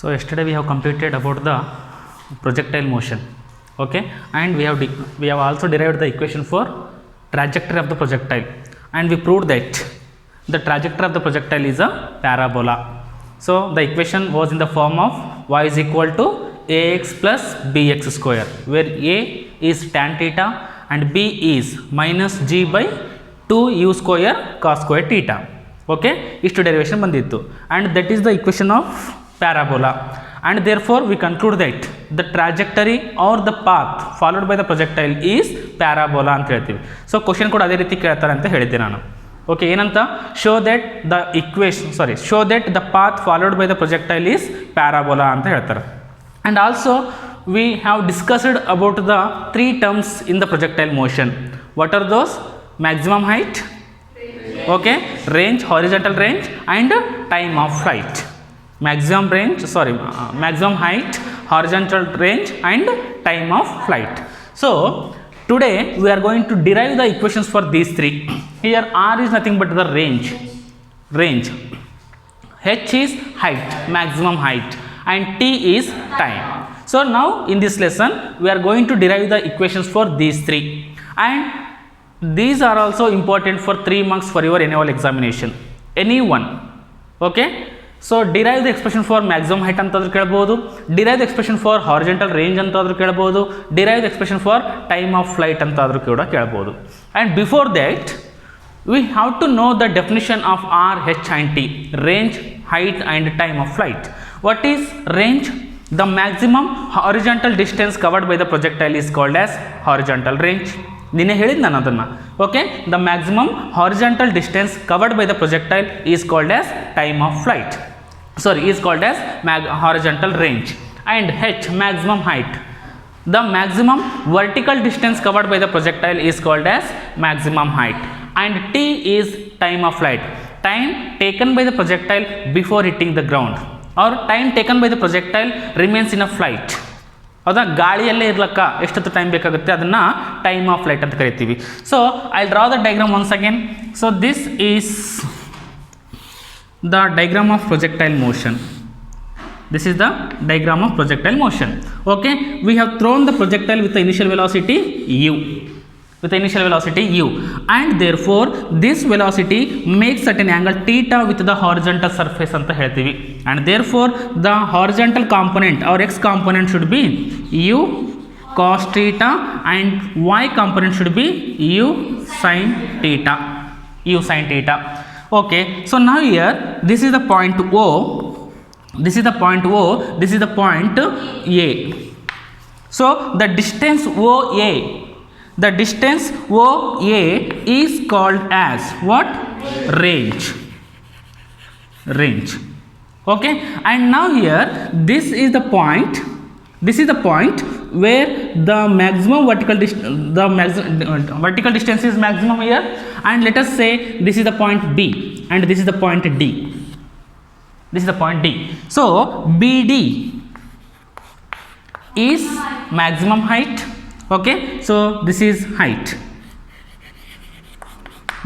So yesterday we have completed about the projectile motion, okay, and we have also derived the equation for trajectory of the projectile, and we proved that the trajectory of the projectile is a parabola. So the equation was in the form of y is equal to ax plus bx square, where a is tan theta and b is minus g by 2 u square cos square theta. Okay, ಇಷ್ಟು derivation ಬಂದಿತ್ತು, and that is the equation of parabola, and therefore we conclude that the trajectory or the path followed by the projectile is parabola ಅಂತ ಹೇಳ್ತೀವಿ. So question ಕೂಡ ಅದೇ ರೀತಿ ಕೇಳ್ತಾರೆ ಅಂತ ಹೇಳಿದ್ದೆ ನಾನು. ಓಕೆ, ಏನಂತ show that the show that the path followed by the projectile is parabola ಅಂತ ಹೇಳ್ತಾರೆ. And also we have discussed about the 3 terms in the projectile motion. What are those? Maximum height, okay, range, horizontal range, and time of flight. Maximum height, horizontal range, and time of flight. So today we are going to derive the equations for these 3. Here r is nothing but the range, h is height, maximum height, and t is time. So now in this lesson we are going to derive the equations for these 3, and these are also important for 3 marks for your annual examination, any one. Okay, so derive the expression for maximum height ಅಂತಂದ್ರೆ ಕೇಳಬಹುದು, derive the expression for horizontal range ಅಂತಾದ್ರೂ ಕೇಳಬಹುದು, derive the expression for time of flight ಅಂತಾದ್ರೂ ಕೂಡ ಕೇಳಬಹುದು. And before that we have to know the definition of r, h and t, range, height and time of flight. What is range? The maximum horizontal distance covered by the projectile is called as horizontal range. ನಿನ್ನೆ ಹೇಳಿದ್ದು ನಾನು ಅದನ್ನು. Okay, the maximum horizontal distance covered by the projectile is called as time of flight, is called as horizontal range. And H, maximum height. The maximum vertical distance covered by the projectile is called as maximum height. And T is time of flight, time taken by the projectile before hitting the ground, or time taken by the projectile remains in a flight. ಹೌದಾ, ಗಾಳಿಯಲ್ಲೇ ಇರ್ಲಕ್ಕ ಎಷ್ಟೊತ್ತು time ಬೇಕಾಗುತ್ತೆ ಅದನ್ನು time of flight ಅಂತ ಕರಿತೀವಿ. So I draw the diagram once again. So this is the diagram of projectile motion. This is the diagram of projectile motion. Okay, we have thrown the projectile with the initial velocity u, and therefore this velocity makes certain angle theta with the horizontal surface anta helತೀವಿ, and therefore the horizontal component or x component should be u cos theta and y component should be u sin theta. Okay, so now here this is the point O, this is the point A. So the distance OA is called as what? Range. Okay, and now here this is the point where the maximum vertical distance is maximum here, and let us say this is the point B and this is the point D. So BD is maximum height. Okay, so this is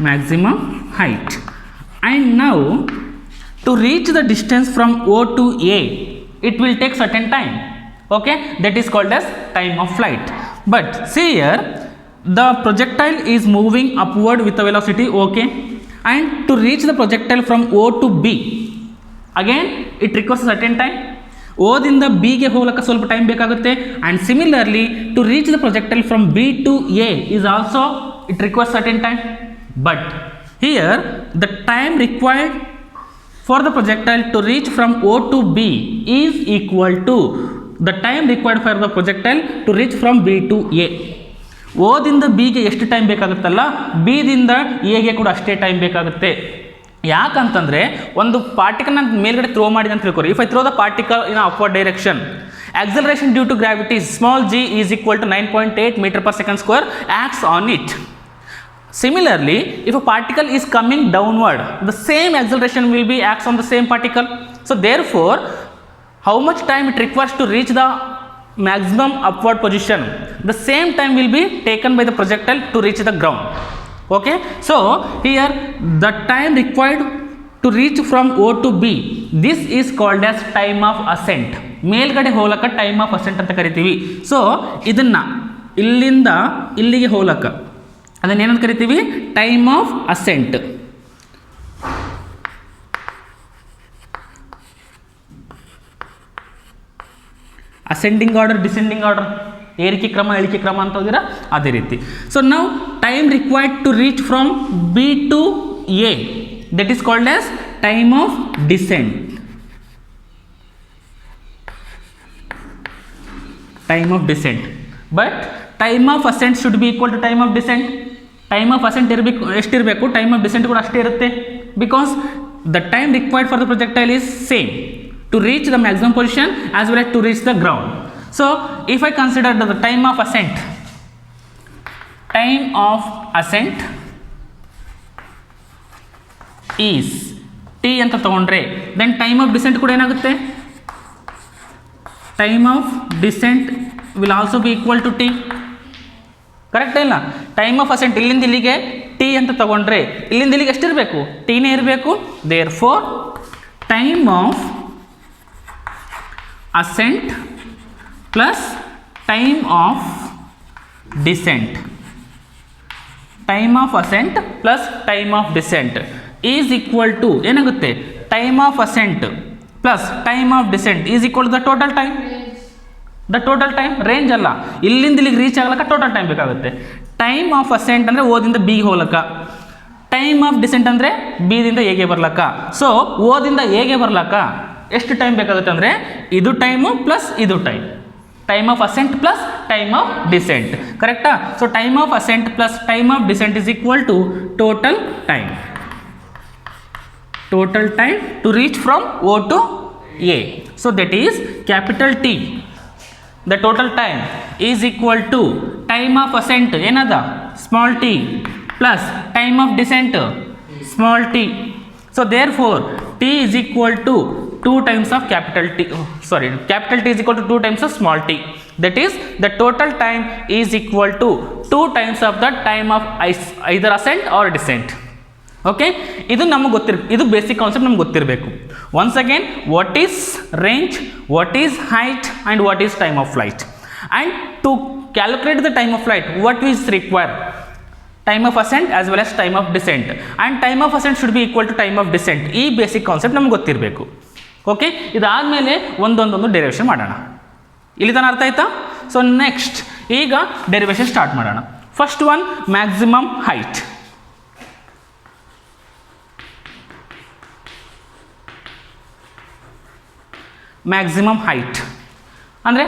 maximum height, and now to reach the distance from O to A it will take certain time. Okay, that is called as time of flight. But see here, the projectile is moving upward with the velocity, okay, and to reach the projectile from O to B again it requires a certain time. ಓದಿಂದ ಬಿಗೆ ಹೋಗ್ಲಿಕ್ಕೆ ಸ್ವಲ್ಪ time ಬೇಕಾಗುತ್ತೆ, and similarly to reach the projectile from B to A is also it requires certain time. But here the time required for the projectile to reach from O to B is equal to the time required for the projectile to reach from B to A. ಓದಿಂದ ಬಿಗೆ ಎಷ್ಟು time ಬೇಕಾಗುತ್ತಲ್ಲ, ಬಿದಿಂದ ಎಗೆ ಕೂಡ ಅಷ್ಟೇ time ಬೇಕಾಗುತ್ತೆ. ಯಾಕಂತಂದರೆ ಒಂದು ಪಾರ್ಟಿಕಲ್ನ ಮೇಲ್ಗಡೆ ಥ್ರೋ ಮಾಡಿದೆ ಅಂತ ತಿಳ್ಕೊರಿ. If I throw the particle in upward direction, acceleration due to gravity small g is equal to 9.8 meter per second square acts on it. Similarly, if a particle is coming downward, the same acceleration will be acts on the same particle. So therefore, how much time it requires to reach the maximum upward position, the same time will be taken by the projectile to reach the ground. Okay, so here the time required to reach from O to B, this is called as time of ascent. ಮೇಲ್ಗಡೆ ಹೋಲಕ time of asset ಅಂತ ಕರಿತೀವಿ. So ಇದನ್ನು ಇಲ್ಲಿಂದ ಇಲ್ಲಿಗೆ ಹೋಲಕ ಅದನ್ನೇನಂತ ಕರಿತೀವಿ? Time of asset. Ascending order, descending order, ಏರಿಕೆ ಕ್ರಮ ಇಳಿಕೆ ಕ್ರಮ ಅಂತ ಹೋದಿರಾ ಅದೇ ರೀತಿ. ಸೊ ನಾವು time required to reach from B to A, that is called as time of descent. Time of descent. But time of ascent should be equal to time of descent. Time of ascent ಇರಬೇಕು ಎಷ್ಟಿರಬೇಕು, time of decent ಕೂಡ ಅಷ್ಟೇ ಇರುತ್ತೆ. Because the time required for the projectile is same to reach the maximum position as well as to reach the ground. So if I consider the time of ascent is t ಅಂತ ತಗೊಂಡ್ರೆ, then time of descent ಕೂಡ ಏನಾಗುತ್ತೆ? time of descent will also be equal to t. Correct ಇಲ್ಲ? Time of asset ಇಲ್ಲಿಂದ ಇಲ್ಲಿಗೆ t ಅಂತ ತಗೊಂಡ್ರೆ, ಇಲ್ಲಿಂದ ಇಲ್ಲಿಗೆ ಎಷ್ಟಿರಬೇಕು? t ನೇ ಇರಬೇಕು. therefore time of ascent plus time of descent, time of ascent plus time of descent is equal to ಏನಾಗುತ್ತೆ? time of ascent plus time of descent is equal to the total time. the total time, range ಅಲ್ಲ, ಇಲ್ಲಿಂದ ಇಲ್ಲಿಗೆ reach ಆಗ್ಲಕ್ಕ total time ಬೇಕಾಗುತ್ತೆ. Time of asset ಅಂದರೆ ಓದಿಂದ ಬಿಗೆ ಹೋಗ್ಲಕ್ಕ, time of decent ಅಂದರೆ ಬಿದಿಂದ ಎಗೆ ಬರ್ಲಕ್ಕ. ಸೊ ಓದಿಂದ ಎಗೆ ಬರ್ಲಕ್ಕ ಎಷ್ಟು ಟೈಮ್ ಬೇಕಾಗುತ್ತೆ ಅಂದರೆ ಇದು ಟೈಮು ಪ್ಲಸ್ ಇದು time. Time of ascent plus time of descent. ಕರೆಕ್ಟಾ? So time of ascent plus time of descent is equal to total time. Total time to reach from O to A. So that is capital T. The total time is equal to time of ascent ಏನದ small t plus time of descent small t. So therefore t is equal to 2 times of capital T, capital T is equal to 2 times of small t. That is the total time is equal to 2 times of the time of either ascent or descent. Okay, ಇದು ನಮಗೆ ಇದು basic concept ನಮ್ಗೆ ಗೊತ್ತಿರಬೇಕು. Once again, what is range, what is height and what is time of flight, and to calculate the time of flight what is require? time of ascent as well as time of descent, and time of ascent should be equal to time of descent. ಈ basic concept ನಮ್ಗೆ ಗೊತ್ತಿರಬೇಕು. Okay, ಇದಾದಮೇಲೆ ಒಂದೊಂದೊಂದು derivation ಮಾಡೋಣ. ಇಲ್ಲಿ ತನಕ ಅರ್ಥ ಆಯ್ತಾ? So next ಈಗ ಡೆರಿವೇಷನ್ ಸ್ಟಾರ್ಟ್ ಮಾಡೋಣ. First one, maximum height. Maximum height ಅಂದರೆ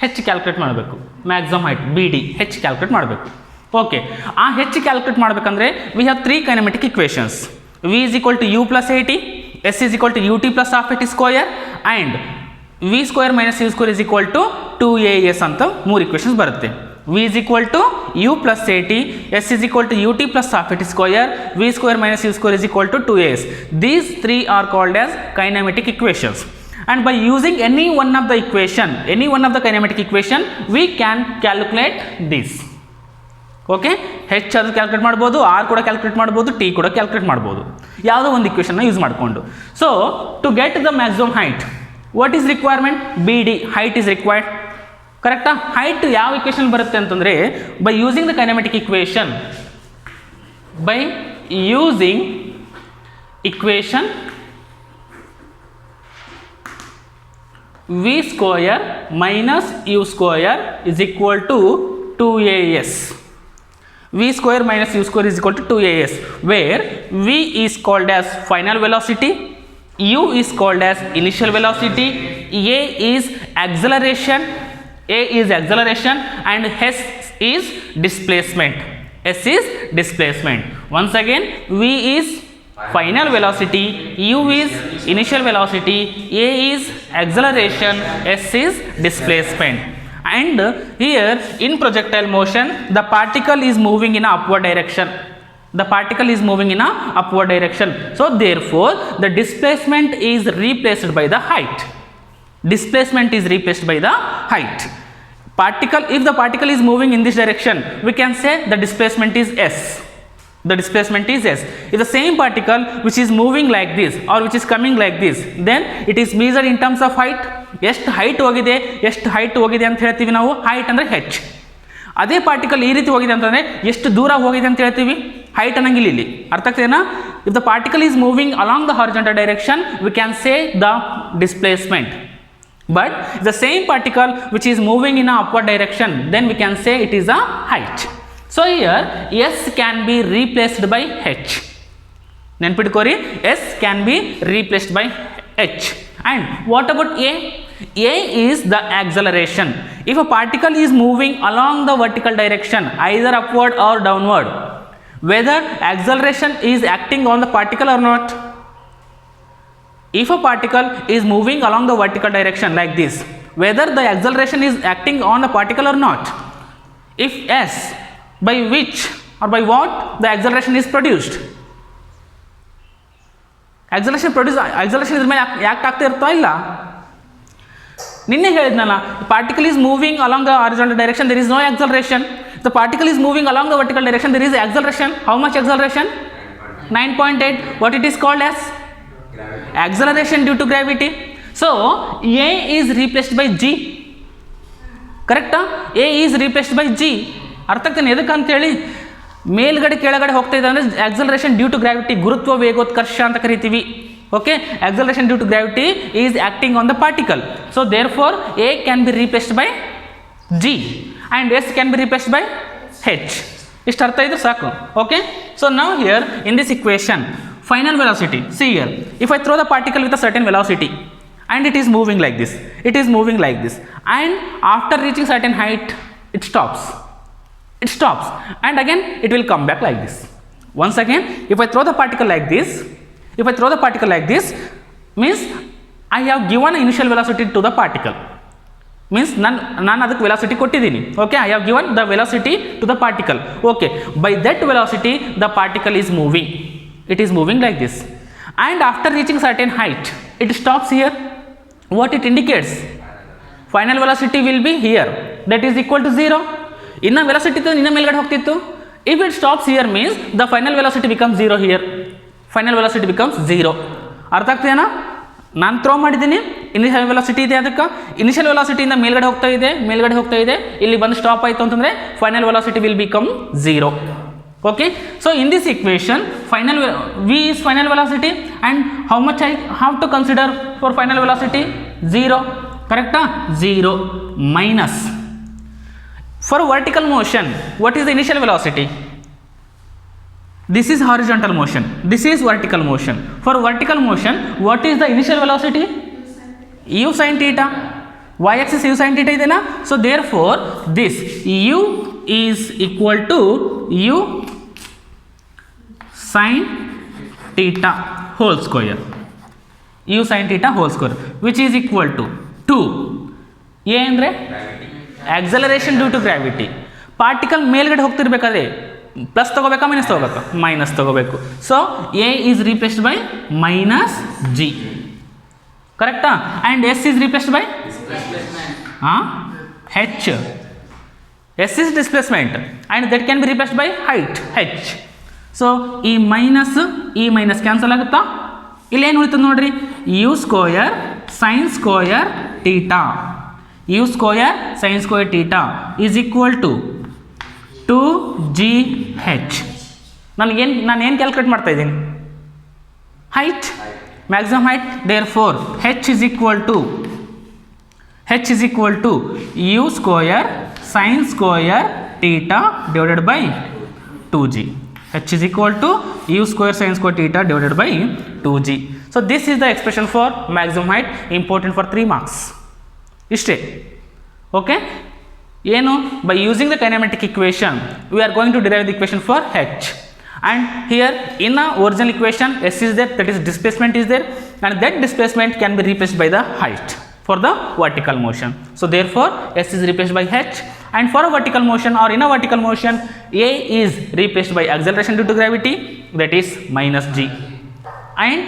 ಹೆಚ್ ಕ್ಯಾಲ್ಕುಲೇಟ್ ಮಾಡಬೇಕು. Maximum height BD H calculate ಮಾಡಬೇಕು. ಓಕೆ, ಆ ಹೆಚ್ಚು ಕ್ಯಾಲ್ಕುಲೇಟ್ ಮಾಡಬೇಕಂದ್ರೆ we have 3 kinematic equations. V is equal to U plus AT, S is equal to UT plus half AT square, and V square minus U square is equal to 2AS ಅಂತ 3 equations ಬರುತ್ತೆ. V is equal to U plus AT, S is equal to UT plus half AT square, V square minus U square is equal to 2AS. These 3 are called as kinematic equations. And by using any one of the equation, any one of the kinematic equation, we can calculate this. Okay, H ಅದು calculate ಮಾಡ್ಬೋದು, R ಕೂಡ calculate ಮಾಡ್ಬೋದು, T ಕೂಡ calculate ಮಾಡ್ಬೋದು, ಯಾವುದೋ ಒಂದು ಇಕ್ವೇಷನ್ನ use ಮಾಡಿಕೊಂಡು. So to get the maximum height, what is requirement? BD height is required. ಕರೆಕ್ಟಾ? ಹೈಟ್ ಯಾವ ಇಕ್ವೇಷನ್ ಬರುತ್ತೆ ಅಂತಂದರೆ, by using the kinematic equation, by using equation V square minus U square is equal to 2AS. V square minus U square is equal to 2AS, where V is called as final velocity, U is called as initial velocity, A is acceleration, and S is displacement. S is displacement. Once again, V is final velocity, U is initial velocity, A is acceleration, S is displacement. And here in projectile motion, the particle is moving in a upward direction. The particle is moving in a upward direction. So therefore, the displacement is replaced by the height. Displacement is replaced by the height. Particle, if the particle is moving in this direction, we can say the displacement is S. the displacement is s. If the same particle which is moving like this or which is coming like this, then it is measured in terms of height. ಎಷ್ಟು height ಹೋಗಿದೆ, ಎಷ್ಟು height ಹೋಗಿದೆ ಅಂತ ಹೇಳ್ತೀವಿ ನಾವು, height ಅಂದರೆ h. ಅದೇ particle ಈ ರೀತಿ ಹೋಗಿದೆ ಅಂತಂದರೆ ಎಷ್ಟು ದೂರ ಹೋಗಿದೆ ಅಂತ ಹೇಳ್ತೀವಿ, ಹೈಟ್ ಅನ್ನಂಗಿಲ್ಲ ಇಲ್ಲಿ. ಅರ್ಥ ಆಗ್ತದೇನಾ? If the particle is moving along the horizontal direction we can say the displacement. But the same particle which is moving in a upward direction, then we can say it is a height. So here s can be replaced by h. ನೆನ್ಪಿಟ್ಕೋರಿ, s can be replaced by h. And what about a? A is the acceleration. If a particle is moving along the vertical direction, either upward or downward, whether acceleration is acting on the particle or not. If a particle is moving along the vertical direction like this, whether the acceleration is acting on the particle or not. If yes, by which or by what the acceleration is produced? Acceleration ಇದ್ರ ಮೇಲೆ ಯಾಕೆ ಆಗ್ತಾ ಇರ್ತಾ ಇಲ್ಲ? ನಿನ್ನೆ ಹೇಳಿದ್ನಲ್ಲ, particle is moving along the horizontal direction, there is no acceleration. The particle is moving along the vertical direction, there is acceleration. How much acceleration? 9.8. What it is called as? Acceleration due to gravity. So a is replaced by g. Correct? A is replaced by g. ಅರ್ಥ ಆಗ್ತಾನೆ ಎದಕ್ಕೆ ಅಂತೇಳಿ? ಮೇಲ್ಗಡೆ ಕೆಳಗಡೆ ಹೋಗ್ತಾ ಇದೆ ಅಂದರೆ acceleration due to gravity, ಗುರುತ್ವ ವೇಗೋತ್ಕರ್ಷ ಅಂತ ಕರಿತೀವಿ. Okay, acceleration due to gravity is acting on the particle. So therefore a can be replaced by g and s can be replaced by h. ಇಷ್ಟು ಅರ್ಥ ಇದ್ರೆ ಸಾಕು. ಓಕೆ, ಸೊ ನಾವು here in this equation final velocity, see here, if I throw the particle with a certain velocity and it is moving like this, it is moving like this, and after reaching certain height it stops, and again it will come back like this. Once again, if I throw the particle like this, means I have given an initial velocity to the particle, means ನಾನು ಅದಕ್ಕೆ velocity ಕೊಟ್ಟಿದ್ದೀನಿ. Okay, I have given the velocity to the particle. Okay, by that velocity the particle is moving. It is moving like this, and after reaching certain height it stops here. What it indicates? Final velocity will be here, that is equal to 0. Inna velocity inna melgade hogtittu. If it stops here means the final velocity becomes 0 here. Final velocity becomes 0. ಅರ್ಥ ಆಗ್ತದೇನಾ? ನಾನು throw ಮಾಡಿದ್ದೀನಿ, initial velocity ಇದೆ, ಅದಕ್ಕೆ initial ವೆಲಾಸಿಟಿಯಿಂದ ಮೇಲ್ಗಡೆ ಹೋಗ್ತಾ ಇದೆ, ಇಲ್ಲಿ ಬಂದು ಸ್ಟಾಪ್ ಆಯಿತು ಅಂತಂದರೆ final velocity will become 0. Okay, so in this equation v is final velocity, and how much I have to consider for final velocity? 0. Correct? 0 minus. For vertical motion, what is the initial velocity? This is horizontal motion, this is vertical motion. For vertical motion, what is the initial velocity? U sin theta. Y axis u sin theta idena. So therefore this u is equal to u sin theta whole square, u sin theta whole square, which is equal to 2. A ಅಂದರೆ acceleration due to gravity. Particle ಮೇಲ್ಗಡೆ ಹೋಗ್ತಿರ್ಬೇಕಾದ್ರೆ plus ತಗೋಬೇಕಾ minus ತಗೋಬೇಕಾ? Minus ತಗೋಬೇಕು. So A is replaced by minus G. ಕರೆಕ್ಟಾ? And S is replaced by H. S is displacement and that can be replaced by height, H. So ಈ minus cancel ಆಗುತ್ತಾ? ಇಲ್ಲೇನು ಉಳಿತದೆ ನೋಡ್ರಿ, u square sine square theta. U square sine square theta is equal to 2gh. ನಾನು ಏನು calculate ಮಾಡ್ತಾ ಇದ್ದೀನಿ? Height, maximum height. Therefore h is equal to u square sin square theta divided by 2g. H is equal to u square sin square theta divided by 2g. So this is the expression for maximum height, important for 3 marks. Ishte. Okay, ಏನು? By using the kinematic equation we are going to derive the equation for h, and here in the original equation s is there, that is displacement is there, and that displacement can be replaced by the height for the vertical motion. So therefore s is replaced by h, and for a vertical motion or in a vertical motion a is replaced by acceleration due to gravity, that is minus g, and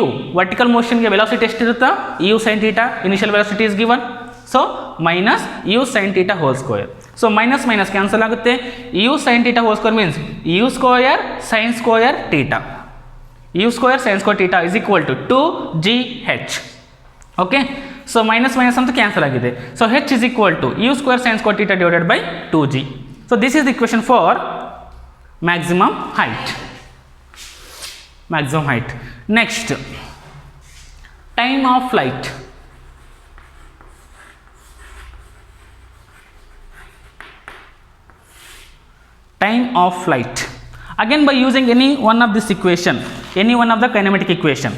u vertical motion ಗೆ velocity ಎಷ್ಟಿರುತ್ತಾ? u sin theta initial velocity is given, so minus u sin theta whole square. So minus minus cancel ಆಗುತ್ತೆ. U sine theta whole square means u square sine square theta. U square sine square theta is equal to 2gh. Okay, so minus minus ಅಂತೂ cancel ಆಗಿದೆ. So h is equal to u square sine square theta divided by 2g. So this is the equation for maximum height. Maximum height. Next, time of flight. Time of flight. Again, by using any one of this equation, any one of the kinematic equation,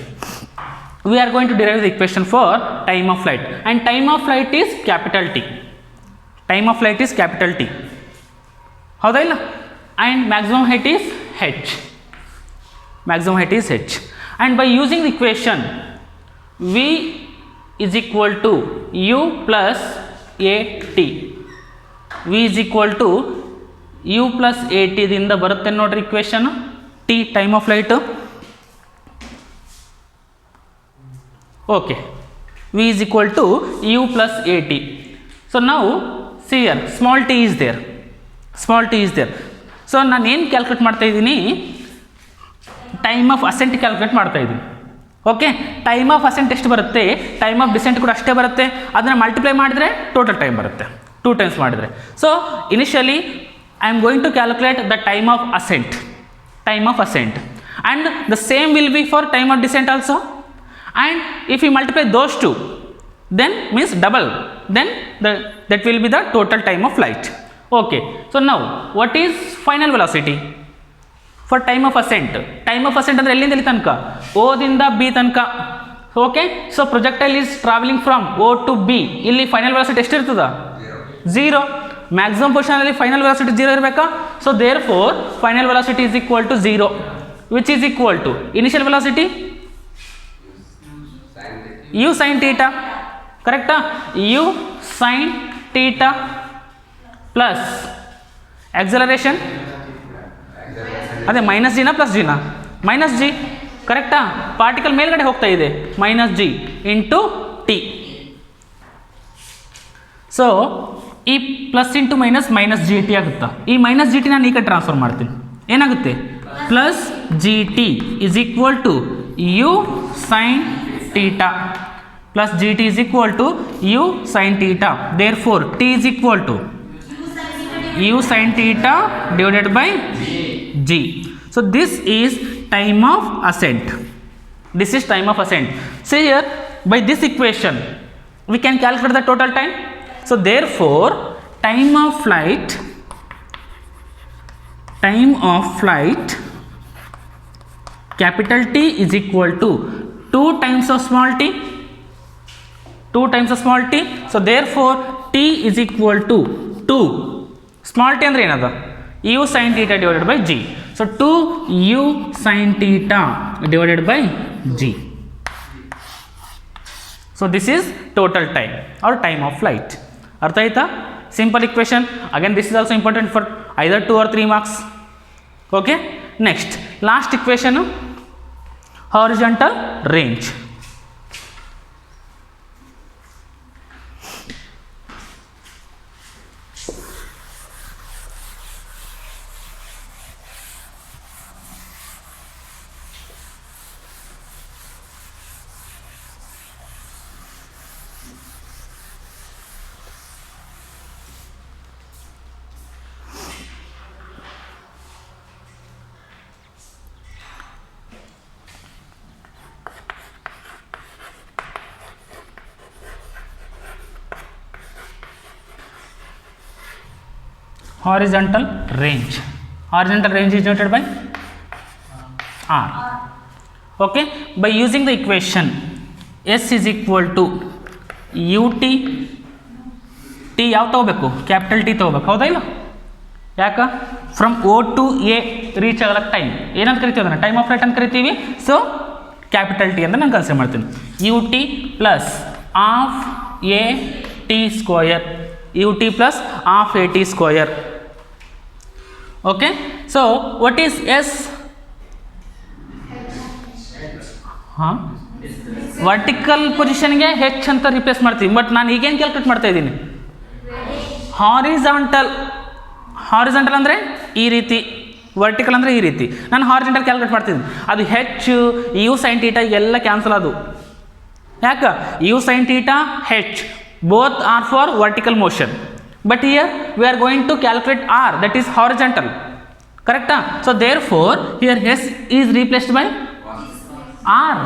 we are going to derive the equation for time of flight. And time of flight is capital T. Time of flight is capital T. ಹೌದಾ ಇಲ್ಲ? And maximum height is h. Maximum height is h. And by using the equation v is equal to u plus at. v is equal to u plus A ಟಿದಿಂದ ಬರುತ್ತೆ ನೋಡ್ರಿ equation. T time of flight. Okay, V is equal to u plus A T. So ನಾವು see here small T is there. Small T is there. So ನಾನು ಏನು calculate ಮಾಡ್ತಾ ಇದ್ದೀನಿ, time of asset calculate ಮಾಡ್ತಾ ಇದ್ದೀನಿ. Okay, time of asset ಎಷ್ಟು ಬರುತ್ತೆ, time of decent ಕೂಡ ಅಷ್ಟೇ ಬರುತ್ತೆ. ಅದನ್ನು ಮಲ್ಟಿಪ್ಲೈ ಮಾಡಿದರೆ ಟೋಟಲ್ ಟೈಮ್ ಬರುತ್ತೆ, 2 ಟೈಮ್ಸ್ ಮಾಡಿದರೆ. So initially I am going to calculate the time of ascent, and the same will be for time of descent also. And if you multiply those two, then means double, then that will be the total time of flight. Okay, so now what is final velocity for time of ascent? Time of ascent ಅಂದ್ರೆ ಎಲ್ಲಿಂದ ಎಲ್ಲಿ ತನಕ? O ದಿಂದ B ತನಕ. Okay, so projectile is travelling from O to B. ಇಲ್ಲಿ final velocity ಎಷ್ಟು ಇರ್ತದ? 0. Maximum ಪೊಸಿಷನಲ್ಲಿ ಫೈನಲ್ ವೆಲಾಸಿಟಿ 0 ಇರಬೇಕಾ? So therefore final velocity is equal to 0, which is equal to initial velocity u sine theta. ಕರೆಕ್ಟಾ? U sine theta plus acceleration ಅದೇ minus ಜಿನ plus ಜಿನ? Minus G. ಕರೆಕ್ಟಾ? Particle ಮೇಲ್ಗಡೆ ಹೋಗ್ತಾ ಇದೆ, minus G into T. So ಈ plus into minus minus G T ಆಗುತ್ತಾ? ಈ ಮೈನಸ್ ಜಿ ಟಿ ನಾನು ಈ ಕಡೆ ಟ್ರಾನ್ಸ್ಫರ್ ಮಾಡ್ತೀನಿ, ಏನಾಗುತ್ತೆ? Plus g t is equal to u sine theta plus g t is equal to u sine theta. Therefore t is equal to u sine theta divided by g. So this is time of ascent. This is time of ascent. See here, by this equation we can calculate the total time. So therefore time of flight capital T is equal to 2 times of small t. So therefore T is equal to 2 small t andre enada u sin theta divided by g. So 2 u sin theta divided by g. So this is total time or time of flight. ಅರ್ಥ ಆಯ್ತಾ? Simple equation. Again this is also important for either 2 or 3 marks. Okay, next last equation horizontal range. Horizontal range is denoted by R. Okay, by using the equation S is equal to ut. T ಯಾವ ತಗೋಬೇಕು? Capital T ತಗೋಬೇಕು, ಹೌದಾ ಇಲ್ಲ? ಯಾಕ? From O to A reach ಆಗಲಕ್ಕೆ time ಏನಂತ ಕರಿತೀವಿ? ಅದನ್ನು ಟೈಮ್ ಆಫ್ ಫ್ಲೈಟ್ ಅಂತ ಕರಿತೀವಿ. ಸೊ ಕ್ಯಾಪಿಟಲ್ ಟಿ ಅಂತ ನಾನು ಕನ್ಸಿಡರ್ ಮಾಡ್ತೀನಿ. ut plus half a t square, ut plus half a t square. Okay, so what is s? ಹಾಂ, ವರ್ಟಿಕಲ್ ಪೊಸಿಷನ್ಗೆ ಹೆಚ್ ಅಂತ ರಿಪ್ಲೇಸ್ ಮಾಡ್ತೀವಿ. ಬಟ್ ನಾನು ಈಗೇನು ಕ್ಯಾಲ್ಕುಲೇಟ್ ಮಾಡ್ತಾ ಇದ್ದೀನಿ? ಹಾರಿಜಾಂಟಲ್ ಅಂದರೆ ಈ ರೀತಿ, ವರ್ಟಿಕಲ್ ಅಂದರೆ ಈ ರೀತಿ. ನಾನು ಹಾರಿಜಾಂಟಲ್ ಕ್ಯಾಲ್ಕುಲೇಟ್ ಮಾಡ್ತಿದ್ದೀನಿ, ಅದು ಹೆಚ್ ಯು ಸೈನ್ ಟೀಟಾ ಎಲ್ಲ ಕ್ಯಾನ್ಸಲ್ ಅದು. ಯಾಕೆ? U sine theta h both are for vertical motion, but here we are going to calculate R, that is horizontal. ಕರೆಕ್ಟಾ? So therefore here s is replaced by R.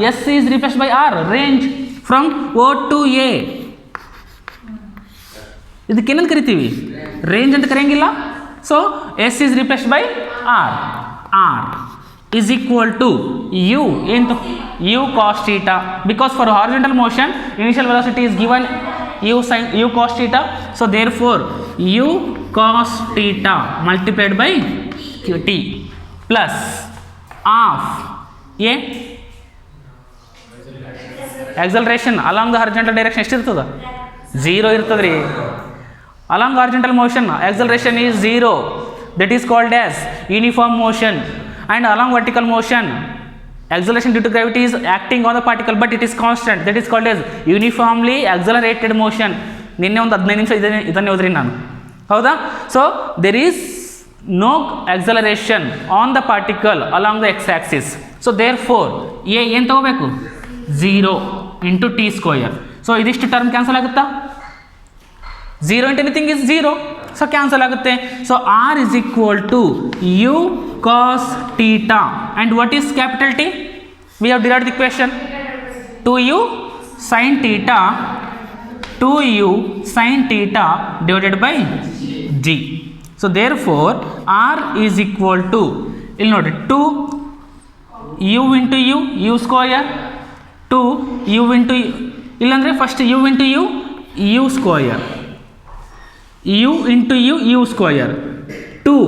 S is replaced by R. Range from O to A. ಇದಕ್ಕೇನಂತ ಕರಿತೀವಿ? Range ಅಂತ ಕರೆಯಂಗಿಲ್ಲ. So s is replaced by R. R is equal to u into u cos theta, because for horizontal motion initial velocity is given u cos theta. So therefore u cos theta multiplied by qt plus half a acceleration along the horizontal direction ಎಷ್ಟು ಇರ್ತದ? 0 ಇರ್ತದೆ ರೀ. Along horizontal motion acceleration is 0, that is called as uniform motion. And along vertical motion acceleration due to gravity is acting on the particle, but it is constant, that is called as uniformly accelerated motion. ನಿನ್ನೆ ಒಂದು 15 ನಿಮಿಷ ಇದನ್ನೇ ಓದ್ರಿ ನಾನು, ಹೌದಾ? So there is no acceleration on the particle along the x axis. So therefore a ಏನು ತಗೋಬೇಕು? 0 into t square. So ಇದಿಷ್ಟು ಟರ್ಮ್ ಕ್ಯಾನ್ಸಲ್ ಆಗುತ್ತಾ? 0 into anything is 0, so cancel ಆಗುತ್ತೆ. So r is equal to u cos theta, and what is capital T? We have derived the equation 2u sin theta, 2u sin theta divided by g. So therefore r is equal to, ಇಲ್ಲಿ ನೋಡಿ, 2u into u square, 2u into ಇಲ್ಲಾಂದರೆ first u into u square, u into u square, 2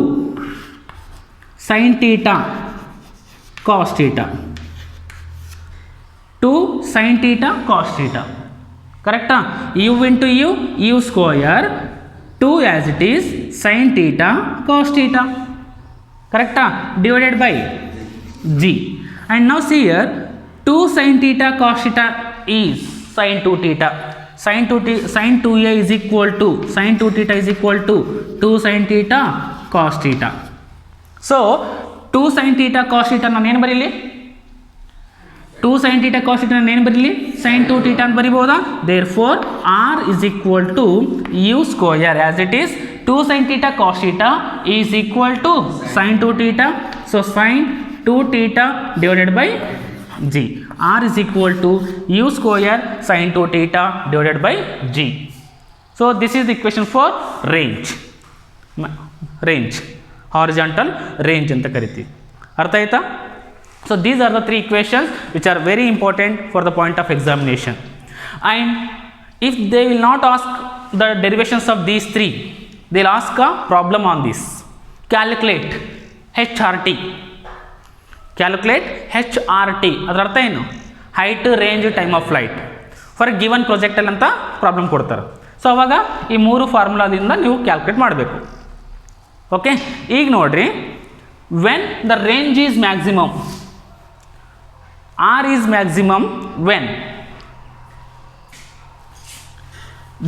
sin theta cos theta, 2 sin theta cos theta. ಕರೆಕ್ಟಾ? u into u square, 2 as it is sin theta cos theta. ಕರೆಕ್ಟಾ? divided by g. And now see here, 2 sin theta cos theta is sin 2 theta. Sin 2a is equal to sin 2 theta is equal to 2 sin theta cos theta. So 2 sin theta cos theta ನಾನು ಏನು ಬರೀಲಿ? 2 sin theta cos theta ನಾನು ಏನು ಬರೀಲಿ? sin 2 theta ಅಂತ ಬರಿಬೋದಾ? Therefore r is equal to u square, as it is 2 sin theta cos theta is equal to sin 2 theta. So sin 2 theta divided by g. r is equal to u square sin 2 theta divided by g. So this is the equation for range. Horizontal range ಅಂತ ಕರಿತೀವಿ. ಅರ್ಥ ಆಯ್ತಾ? So these are the 3 equations which are very important for the point of examination. And if they will not ask the derivations of these 3, they will ask a problem on this. Calculate HRT. Calculate HRT. ಅದರ ಅರ್ಥ ಏನು? Height, range, time of flight for given projectile ಅಂತ problem ಕೊಡ್ತಾರೆ. So ಅವಾಗ ಈ 3 ಫಾರ್ಮುಲಾದಿಂದ ನೀವು calculate ಮಾಡಬೇಕು. Okay, ಈಗ ನೋಡ್ರಿ, when the range is maximum, R is maximum when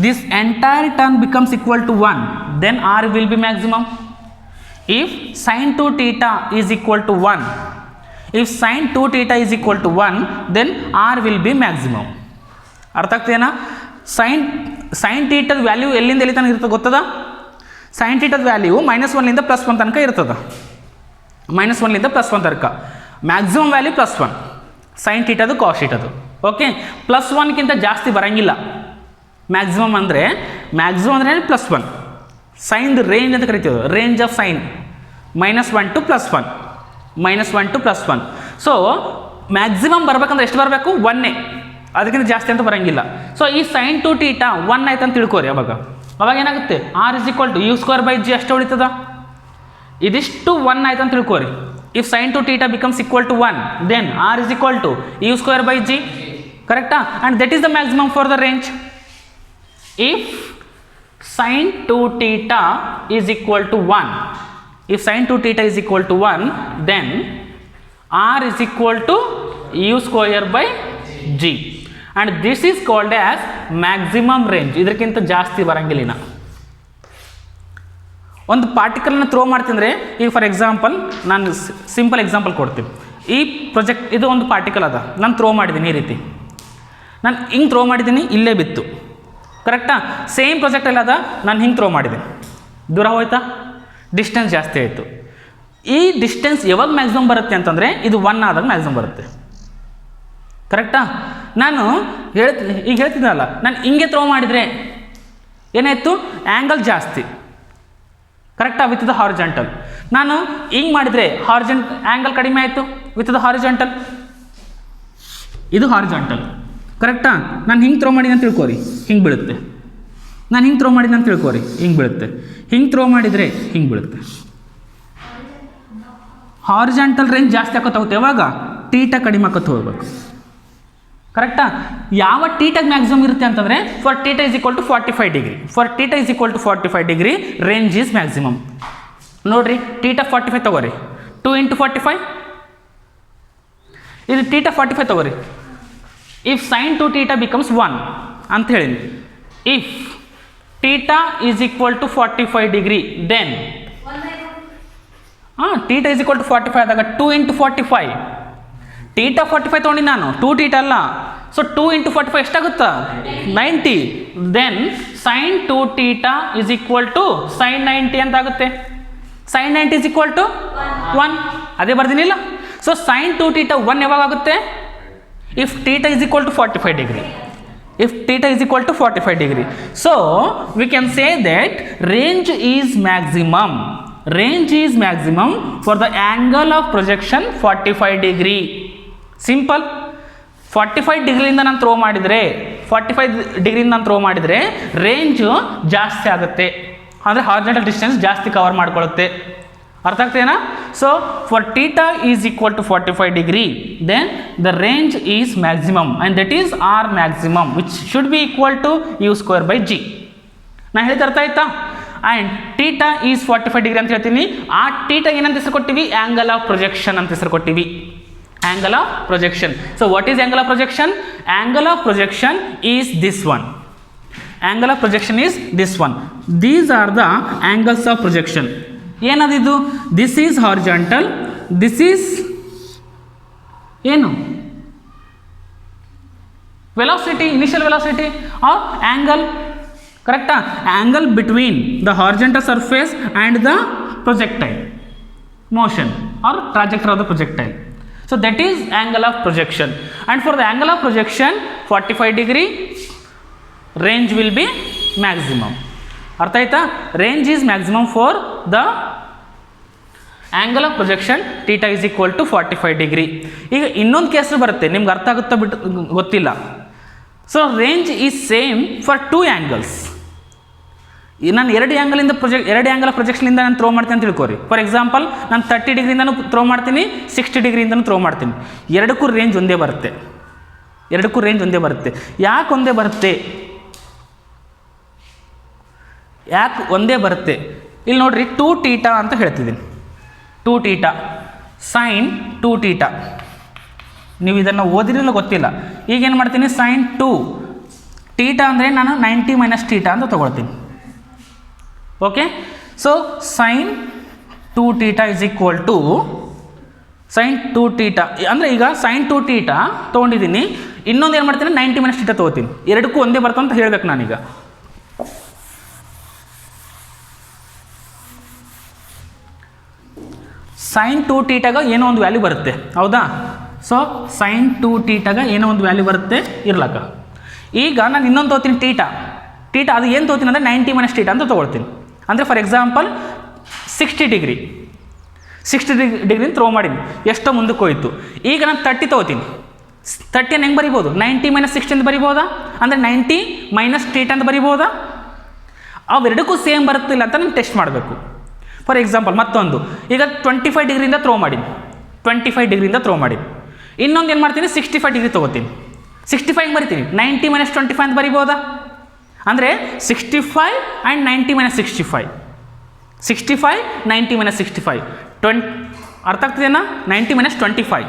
this entire term becomes equal to 1, then r will be maximum. If sin 2 theta is equal to 1, if sin 2 theta is equal to 1, then r will be maximum. ಅರ್ಥ ಆಗ್ತೇನಾ? sin theta value ಎಲ್ಲಿಂದ ಎಲ್ಲಿ ತನಕ ಇರ್ತದೆ ಗೊತ್ತದ? sin theta value -1 ಲಿಂದ +1 ತನಕ ಇರ್ತದೆ. -1 ಲಿಂದ +1 ತನಕ maximum value +1 sin theta cos theta. Okay, +1 ಗಿಂತ ಜಾಸ್ತಿ ಬರಂಗಿಲ್ಲ. ಮ್ಯಾಕ್ಸಿಮಮ್ ಅಂದರೆ +1 ಸೈನ್ದು ರೇಂಜ್ ಅಂತ ಕರಿತೀವಿ. Range of sine -1 to +1, -1 to +1. So maximum ಬರ್ಬೇಕಂದ್ರೆ ಎಷ್ಟು ಬರಬೇಕು? 1, ಅದಕ್ಕಿಂತ ಜಾಸ್ತಿ ಅಂತ ಬರೋಂಗಿಲ್ಲ. ಸೊ ಈ sin 2 theta 1 ಆಯ್ತು ಅಂತ ತಿಳ್ಕೊರಿ. ಅವಾಗ ಏನಾಗುತ್ತೆ? r is equal to u²/g ಅಷ್ಟು ಉಳಿತದ. ಇದಿಷ್ಟು 1 ಆಯ್ತು ಅಂತ ತಿಳ್ಕೊರಿ. If sin 2 theta becomes equal to 1, then r is equal to u²/g. ಕರೆಕ್ಟಾ? And that is the maximum for the range. If sin 2 theta is equal to 1, if sin 2 theta is equal to 1, then r is equal to u²/g, and this is called as maximum range. ಇದಕ್ಕಿಂತ ಜಾಸ್ತಿ ಬರಂಗಿಲ್ಲ. ಒಂದು ಪಾರ್ಟಿಕಲ್ನ throw ಮಾಡ್ತಿದ್ರೆ ಈಗ for example ನಾನು simple example ಕೊಡ್ತೀನಿ. ಈ project ಇದು ಒಂದು ಪಾರ್ಟಿಕಲ್ ಅದ, ನಾನು ಥ್ರೋ ಮಾಡಿದ್ದೀನಿ ಈ ರೀತಿ, ನಾನು ಹಿಂಗೆ ಥ್ರೋ ಮಾಡಿದ್ದೀನಿ, ಇಲ್ಲೇ ಬಿತ್ತು, ಕರೆಕ್ಟಾ? ಸೇಮ್ ಪ್ರಾಜೆಕ್ಟ್ ಎಲ್ಲ ಅದ, ನಾನು ಹಿಂಗೆ ಥ್ರೋ ಮಾಡಿದೆ, ದೂರ ಹೋಯ್ತಾ? ಡಿಸ್ಟೆನ್ಸ್ ಜಾಸ್ತಿ ಆಯಿತು. ಈ ಡಿಸ್ಟೆನ್ಸ್ ಯಾವಾಗ ಮ್ಯಾಕ್ಸಿಮಮ್ ಬರುತ್ತೆ ಅಂತಂದರೆ ಇದು 1 ಆದಾಗ ಮ್ಯಾಕ್ಸಿಮಮ್ ಬರುತ್ತೆ, ಕರೆಕ್ಟಾ? ನಾನು ಈಗ ಹೇಳ್ತಿದ್ದಲ್ಲ, ನಾನು ಹಿಂಗೆ ಥ್ರೋ ಮಾಡಿದರೆ ಏನಾಯಿತು? ಆ್ಯಂಗಲ್ ಜಾಸ್ತಿ, ಕರೆಕ್ಟಾ? With the horizontal. ನಾನು ಹಿಂಗೆ ಮಾಡಿದರೆ ಆ್ಯಂಗಲ್ ಕಡಿಮೆ ಆಯಿತು ವಿತ್ ದ ಹಾರಿಜಾಂಟಲ್. ಇದು ಹಾರಿಜಾಂಟಲ್, ಕರೆಕ್ಟಾ? ನಾನು ಹಿಂಗೆ ಥ್ರೋ ಮಾಡಿದೆ ಅಂತ ತಿಳ್ಕೊರಿ, ಹಿಂಗೆ ಬೀಳುತ್ತೆ. ನಾನು ಹಿಂಗೆ ಥ್ರೋ ಮಾಡಿದೆ ಅಂತ ತಿಳ್ಕೊರಿ, ಹಿಂಗೆ ಬೀಳುತ್ತೆ. ಹಿಂಗೆ ಥ್ರೋ ಮಾಡಿದರೆ ಹಿಂಗೆ ಬೀಳುತ್ತೆ. ಹಾರಿಜಾಂಟಲ್ ರೇಂಜ್ ಜಾಸ್ತಿ ಆಕೋತ ಹೋಗುತ್ತೆ. ಯಾವಾಗ? ಟೀಟ ಕಡಿಮೆ ಆಕೋತ ಹೋಗ್ಬೇಕು, ಕರೆಕ್ಟಾ? ಯಾವ ಟೀಟಾಗಿ ಮ್ಯಾಕ್ಸಿಮಮ್ ಇರುತ್ತೆ ಅಂತಂದರೆ for theta is equal to 45 degree. For theta is equal to 45 degree range is maximum. ನೋಡಿರಿ, ಟೀಟ 45 ತಗೋರಿ, 2 × 45, ಇದು ಟೀಟ 45 ತಗೋರಿ. ಇಫ್ ಸೈನ್ 2 ಟೀಟ ಬಿಕಮ್ಸ್ 1 ಅಂತ ಹೇಳಿ, if theta is equal to 45 degree then theta is equal to 45 ಆದಾಗ 2 × 45, theta 45 ತೊಗೊಂಡು ನಾನು, 2 theta ಅಲ್ಲ. ಸೊ 2 × 45 ಎಷ್ಟಾಗುತ್ತಾ? 90. Then sine 2 theta is equal to sine 90 ಅಂತ ಆಗುತ್ತೆ. ಸೈನ್ 90 ಈಸ್ ಈಕ್ವಲ್ ಟು 1, ಅದೇ ಬರ್ದಿನಿಲ್ಲ. ಸೊ ಸೈನ್ 2 ಟೀಟ 1 ಯಾವಾಗ ಆಗುತ್ತೆ? If theta is equal to 45 degree. If theta is equal to 45 degree. So we can say that range is maximum. Range is maximum for the angle of projection 45 degree. Simple. 45 ಡಿಗ್ರಿಯಿಂದ ನಾನು throw ಮಾಡಿದರೆ 45 ಡಿಗ್ರಿಯಿಂದ ನಾನು throw ಮಾಡಿದರೆ range ಜಾಸ್ತಿ ಆಗುತ್ತೆ, ಅಂದರೆ horizontal distance ಜಾಸ್ತಿ cover ಮಾಡ್ಕೊಳ್ಳುತ್ತೆ. ಅರ್ಥ ಆಗ್ತೇನಾ? So for theta is equal to 45 degree then the range is maximum and that is R maximum which should be equal to u²/g. ನಾನು ಹೇಳಿದ ಅರ್ಥ ಆಯ್ತಾ? ಆ್ಯಂಡ್ ಟೀಟಾ ಈಸ್ 45 ಡಿಗ್ರಿ ಅಂತ ಹೇಳ್ತೀನಿ. ಆ ಟೀಟಾ ಏನಂತ ಹೆಸರು ಕೊಟ್ಟಿವಿ? ಆ್ಯಂಗಲ್ ಆಫ್ ಪ್ರೊಜೆಕ್ಷನ್ ಅಂತ ಹೆಸರು ಕೊಟ್ಟಿವಿ. Angle of projection. So what is angle of projection? Angle of projection is this one. Angle of projection is this one. These are the angles of projection. ಏನದಿದು? This is horizontal, this is ಏನು? Velocity, initial velocity or angle, ಕರೆಕ್ಟಾ? Angle between the horizontal surface and the projectile motion or trajectory of the projectile. So that is angle of projection, and for the angle of projection 45 degree range will be maximum. ಅರ್ಥ ಆಯ್ತಾ? Range is maximum for the angle of projection theta is equal to 45 degree. ಈಗ ಇನ್ನೊಂದು case ಬರುತ್ತೆ, ನಿಮ್ಗೆ ಅರ್ಥ ಆಗುತ್ತಾ ಬಿಟ್ಟು ಗೊತ್ತಿಲ್ಲ. So range is same for 2 angles. ನಾನು 2 ಆ್ಯಂಗಲ್ ಆಫ್ ಪ್ರೊಜೆಕ್ಷನಿಂದ ನಾನು ಥ್ರೋ ಮಾಡ್ತೀನಿ ಅಂತ ತಿಳ್ಕೊರಿ. ಫಾರ್ ಎಕ್ಸಾಂಪಲ್ ನಾನು 30 ಡಿಗ್ರಿಯಿಂದನೂ ಥ್ರೋ ಮಾಡ್ತೀನಿ, 60 ಡಿಗ್ರಿಯಿಂದನೂ ಥ್ರೋ ಮಾಡ್ತೀನಿ. ಎರಡಕ್ಕೂ ರೇಂಜ್ ಒಂದೇ ಬರುತ್ತೆ. ಯಾಕೆ ಒಂದೇ ಬರುತ್ತೆ? ಇಲ್ಲಿ ನೋಡ್ರಿ, 2 ಟೀಟಾ ಅಂತ ಹೇಳ್ತಿದ್ದೀನಿ. 2 ಟೀಟಾ ಸೈನ್ 2 ಟೀಟಾ. ನೀವು ಇದನ್ನು ಓದಿರಲಿಲ್ಲ ಗೊತ್ತಿಲ್ಲ. ಈಗೇನು ಮಾಡ್ತೀನಿ? ಸೈನ್ 2 ಟೀಟಾ ಅಂದರೆ ನಾನು 90 - ಟೀಟಾ ಅಂತ ತೊಗೊಳ್ತೀನಿ. Okay, so sine 2 theta is equal to sine 2 theta ಅಂದರೆ ಈಗ ಸೈನ್ 2 ಟೀಟಾ ತೊಗೊಂಡಿದ್ದೀನಿ. ಇನ್ನೊಂದು ಏನು ಮಾಡ್ತೀನಿ? 90 - ಟೀಟಾ ತೊಗೋತೀನಿ. ಎರಡಕ್ಕೂ ಒಂದೇ ಬರ್ತದೆ ಅಂತ ಹೇಳ್ಬೇಕು ನಾನೀಗ. ಸೈನ್ 2 ಟೀಟಾಗ ಏನೋ ಒಂದು ವ್ಯಾಲ್ಯೂ ಬರುತ್ತೆ, ಹೌದಾ? ಸೊ ಸೈನ್ 2 ಟೀಟಾಗ ಏನೋ ಒಂದು ವ್ಯಾಲ್ಯೂ ಬರುತ್ತೆ ಇರ್ಲಕ್ಕ. ಈಗ ನಾನು ಇನ್ನೊಂದು ತೊಗೋತೀನಿ ಟೀಟಾ. ಅದು ಏನು ತೊಗೋತೀನಿ ಅಂದರೆ 90 - ಟೀಟಾ ಅಂತ ತೊಗೊಳ್ತೀನಿ. ಅಂದರೆ ಫಾರ್ ಎಕ್ಸಾಂಪಲ್ 60 ಡಿಗ್ರಿ ಥ್ರೋ ಮಾಡೀನಿ, ಎಷ್ಟೋ ಮುಂದಕ್ಕೆ ಹೋಯಿತು. ಈಗ ನಾನು 30 ತೊಗೋತೀನಿ. 30 ಹೆಂಗೆ ಬರಿಬೋದು? 90 - 60 ಅಂತ ಬರಿಬೋದಾ? ಅಂದರೆ 90 - ಟೀಟಾ ಅಂತ ಬರಿಬೋದಾ? ಅವೆರಡಕ್ಕೂ ಸೇಮ್ ಬರುತ್ತಿಲ್ಲ ಅಂತ ನಾನು ಟೆಸ್ಟ್ ಮಾಡಬೇಕು. ಫಾರ್ ಎಕ್ಸಾಂಪಲ್ ಮತ್ತೊಂದು, ಈಗ 25 ಡಿಗ್ರಿಯಿಂದ ಥ್ರೋ ಮಾಡಿ, ಇನ್ನೊಂದು ಏನು ಮಾಡ್ತೀನಿ? 65 ಡಿಗ್ರಿ ತೊಗೋತೀನಿ. 65 ಬರಿತೀನಿ, 90 - 25 ಅಂತ ಬರಿಬೋದಾ? ಅಂದರೆ 65 ಆ್ಯಂಡ್ 90 - 65, 65 90 - 65 ಅರ್ಥ ಆಗ್ತಿದೆಯಾ? 90 - 25.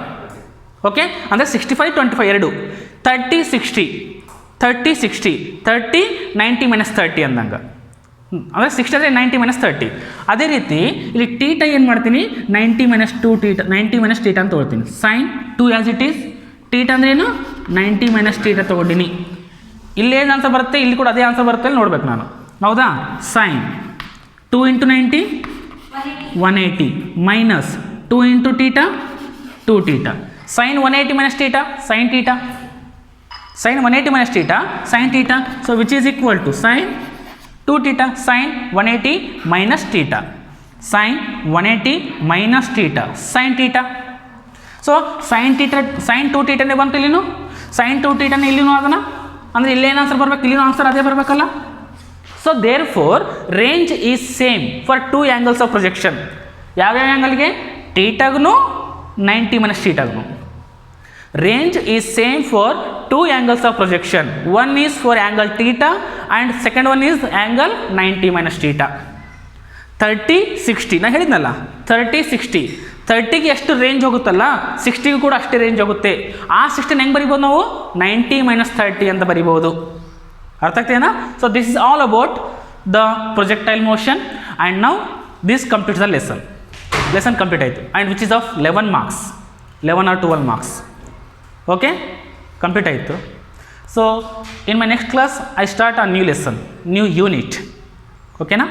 ಓಕೆ, ಅಂದರೆ 65 25 ಎರಡು. 30 60 30 60 30 90 - 30 ಅಂದಂಗೆ. ಅಂದರೆ 60 ಅಂದರೆ 90 ಮೈನಸ್ 30. ಅದೇ ರೀತಿ ಇಲ್ಲಿ ಟೀಟ ಏನು ಮಾಡ್ತೀನಿ 90 ಮೈನಸ್ 2 ಟೀಟ 90 ಮೈನಸ್ ಟೀಟ ಅಂತ ತೊಗೊಳ್ತೀನಿ. Sine 2 as it is. Theta ಅಂದ್ರೆ ಏನು 90 ಮೈನಸ್ ಟೀಟ ತೊಗೊಂಡಿನಿ. ಇಲ್ಲೇನು ಆನ್ಸರ್ ಬರುತ್ತೆ, ಇಲ್ಲಿ ಕೂಡ ಅದೇ ಆನ್ಸರ್ ಬರುತ್ತೆ ಅಲ್ಲಿ ನೋಡ್ಬೇಕು ನಾನು, ಹೌದಾ. Sine 2 into 90 180 minus 2 into theta 2 theta. Sine 180 minus theta sine theta. Sine 180 minus theta sine theta. So which is equal to sine 2 theta. Sine 180 minus theta sine 180 minus theta sine theta. So sine theta sine 2 ಟೀಟನೇ ಬಂತು ಇಲ್ಲಿನೂ, sign 2 ಟೀಟನೇ ಇಲ್ಲಿನೂ ಅದನ್ನು, ಅಂದರೆ ಇಲ್ಲೇನು answer ಬರಬೇಕು, ಇಲ್ಲಿನೂ answer ಅದೇ ಬರಬೇಕಲ್ಲ. So therefore range is same for 2 angles of projection. ಯಾವ್ಯಾವ ಆ್ಯಂಗಲ್ಗೆ, ಟೀಟಾಗೂ 90 ಮೈನಸ್ ಟೀಟಾಗೂ. Range is same for 2 angles of projection. One is for angle theta and second one is angle 90 minus theta. 30 60 ನಾನು ಹೇಳಿದ್ನಲ್ಲ 30 60. 30ಗೆ ಎಷ್ಟು range ಹೋಗುತ್ತಲ್ಲ 60ಗೂ ಕೂಡ ಅಷ್ಟೇ range ಹೋಗುತ್ತೆ. ಆ 60 ಹೆಂಗೆ ಬರಿಬೋದು ನಾವು 90 ಮೈನಸ್ 30 ಅಂತ ಬರಿಬೋದು. ಅರ್ಥ ಆಗ್ತೇನಾ. So this is all about the projectile motion and now this completes the lesson complete ಆಯಿತು and which is of 11 marks, 11 or 12 marks. Okay, complete ಆಯಿತು. So in my next class I start a new lesson, new unit. ಓಕೆನಾ.